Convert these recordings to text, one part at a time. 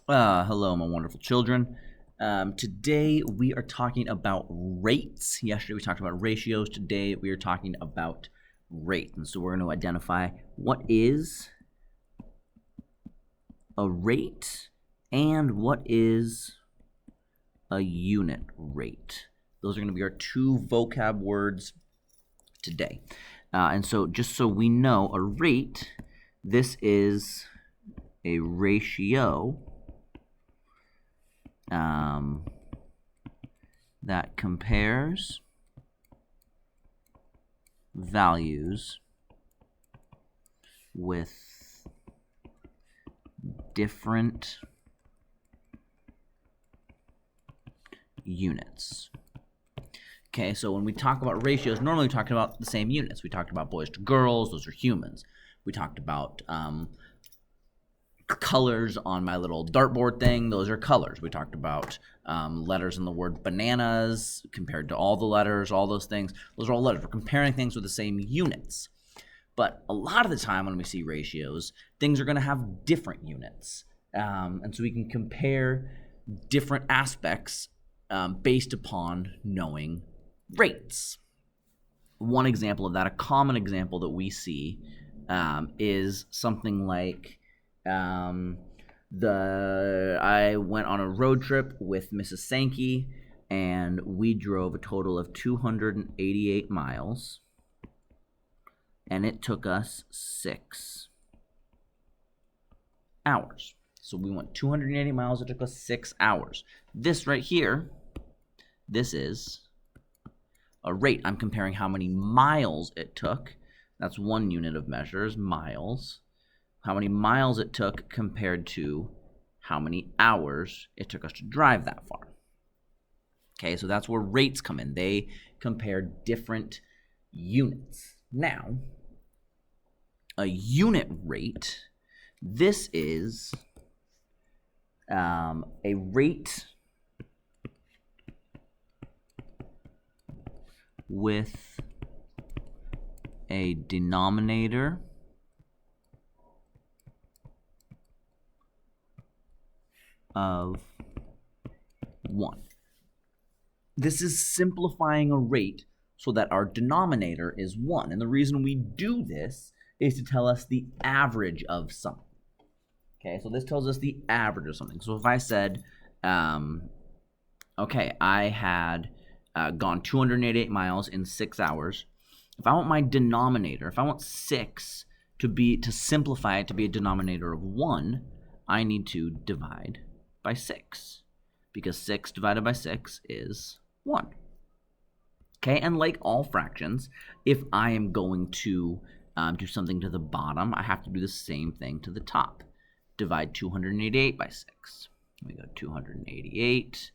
Hello, my wonderful children. Today we are talking about rates. Yesterday we talked about ratios. Today we are talking about rates. And so we're going to identify what is a rate and what is a unit rate. Those are going to be our two vocab words today. And so just so we know, a rate, this is a ratio that compares values with different units. Okay, so when we talk about ratios, normally we're talking about the same units. We talked about boys to girls, those are humans. We talked about colors on my little dartboard thing, those are colors. We talked about letters in the word bananas compared to all the letters, all those things. Those are all letters. We're comparing things with the same units. But a lot of the time when we see ratios, things are going to have different units. And so we can compare different aspects based upon knowing rates. One example of that, a common example that we see is something like I went on a road trip with Mrs. Sankey, and we drove a total of 288 miles, and it took us 6 hours. So we went 280 miles, it took us 6 hours. This right here, this is a rate. I'm comparing how many miles it took. That's one unit of measure, is miles. How many miles it took compared to how many hours it took us to drive that far. Okay, so that's where rates come in. They compare different units. Now, a unit rate, this is a rate with a denominator of 1. This is simplifying a rate so that our denominator is 1. And the reason we do this is to tell us the average of something. Okay, so this tells us the average of something. So if I said, okay, I had gone 288 miles in 6 hours. If I want my denominator, if I want 6 to simplify it to be a denominator of 1, I need to divide by 6, because 6 divided by 6 is 1. Okay, and like all fractions, if I am going to do something to the bottom, I have to do the same thing to the top. Divide 288 by 6. We go 288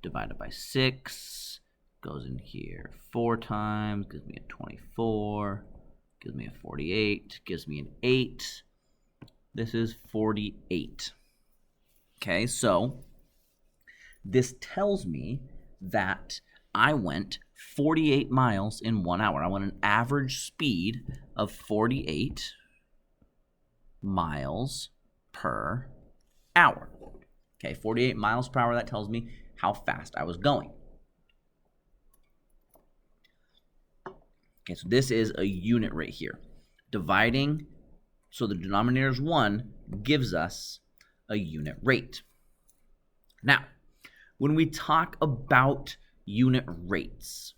divided by 6, goes in here 4 times, gives me a 24, gives me a 48, gives me an 8. This is 48. Okay, so this tells me that I went 48 miles in 1 hour. I went an average speed of 48 miles per hour. Okay, 48 miles per hour, that tells me how fast I was going. Okay, so this is a unit right here. Dividing, so the denominator is 1, gives us a unit rate. Now, when we talk about unit rates,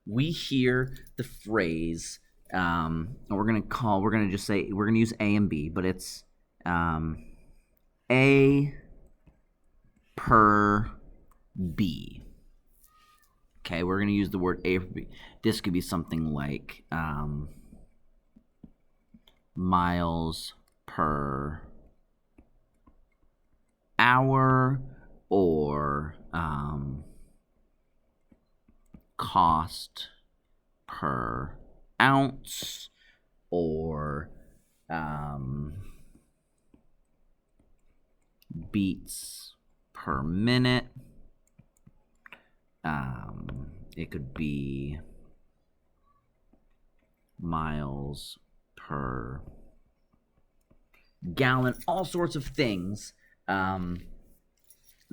we hear the phrase, we're going to use A and B, but it's A per B. Okay, we're going to use the word A per B. This could be something like miles per hour, or cost per ounce, or beats per minute. It could be miles per gallon, all sorts of things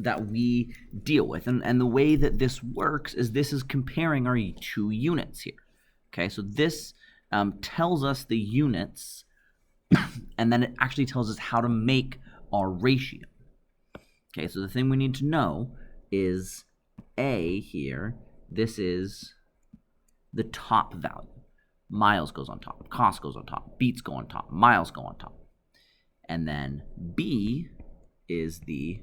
that we deal with. And the way that this works is this is comparing our two units here. Okay, so this tells us the units, and then it actually tells us how to make our ratio. Okay, so the thing we need to know is A here, this is the top value. Miles goes on top, cost goes on top, beats go on top, miles go on top. And then B is the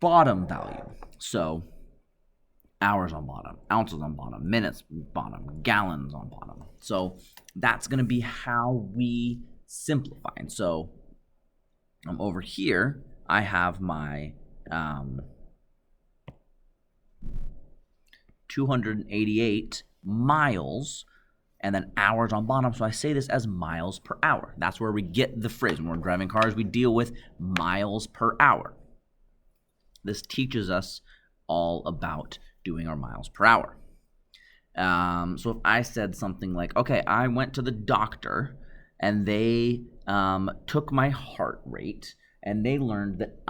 bottom value. So hours on bottom, ounces on bottom, minutes bottom, gallons on bottom. So that's going to be how we simplify. And so over here, I have my 288 miles and then hours on bottom. So I say this as miles per hour. That's where we get the phrase. When we're driving cars, we deal with miles per hour. This teaches us all about doing our miles per hour. So if I said something like, okay, I went to the doctor and they took my heart rate and they learned that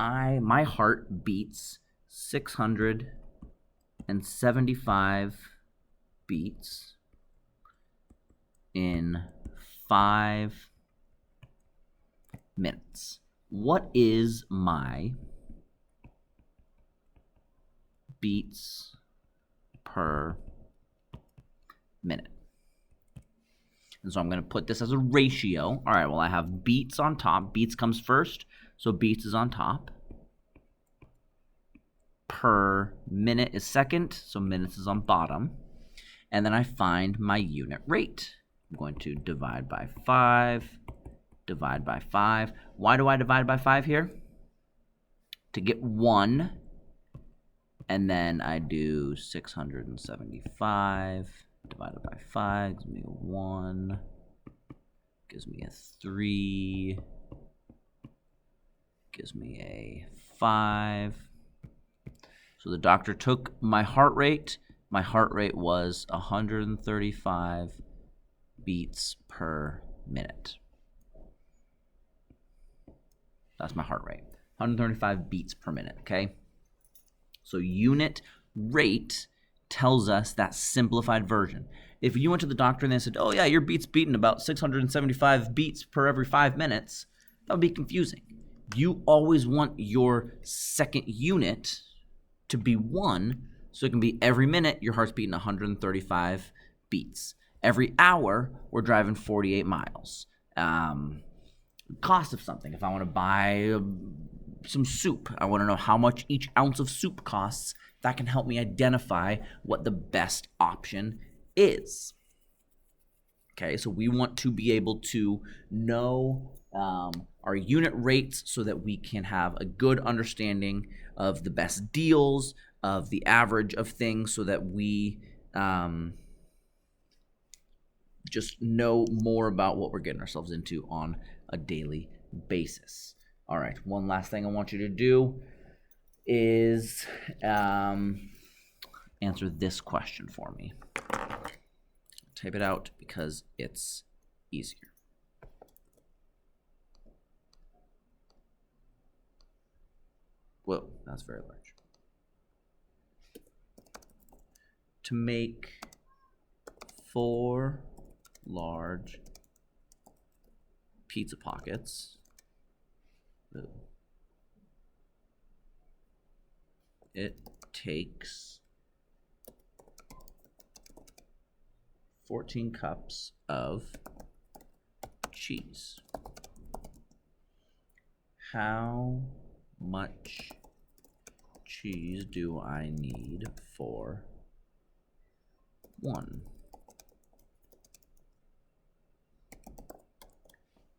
my heart beats 675 beats in 5 minutes. What is my beats per minute? And so I'm going to put this as a ratio. All right, well, I have beats on top. Beats comes first, so beats is on top. Per minute is second, so minutes is on bottom. And then I find my unit rate. I'm going to divide by 5, divide by 5. Why do I divide by 5 here? To get 1. And then I do 675 divided by 5, gives me a 1, gives me a 3, gives me a 5. So the doctor took my heart rate. My heart rate was 135 beats per minute. That's my heart rate. 135 beats per minute, okay? So unit rate tells us that simplified version. If you went to the doctor and they said, oh yeah, your beats beaten about 675 beats per every 5 minutes, that would be confusing. You always want your second unit to be 1, so it can be every minute your heart's beating 135 beats. Every hour, we're driving 48 miles. Cost of something. If I want to buy some soup, I want to know how much each ounce of soup costs. That can help me identify what the best option is. Okay, so we want to be able to know our unit rates so that we can have a good understanding of the best deals, of the average of things, so that we just know more about what we're getting ourselves into on a daily basis. All right, one last thing I want you to do is answer this question for me. Type it out because it's easier. Whoa, that's very large. To make 4 large pizza pockets, it takes 14 cups of cheese. How much cheese do I need for 1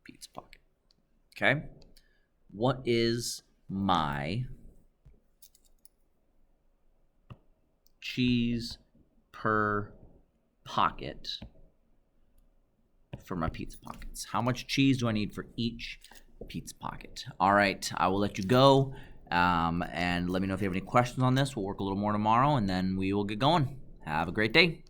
pizza pocket? Okay. What is my cheese per pocket for my pizza pockets? How much cheese do I need for each pizza pocket? All right, I will let you go, and let me know if you have any questions on this. We'll work a little more tomorrow, and then we will get going. Have a great day.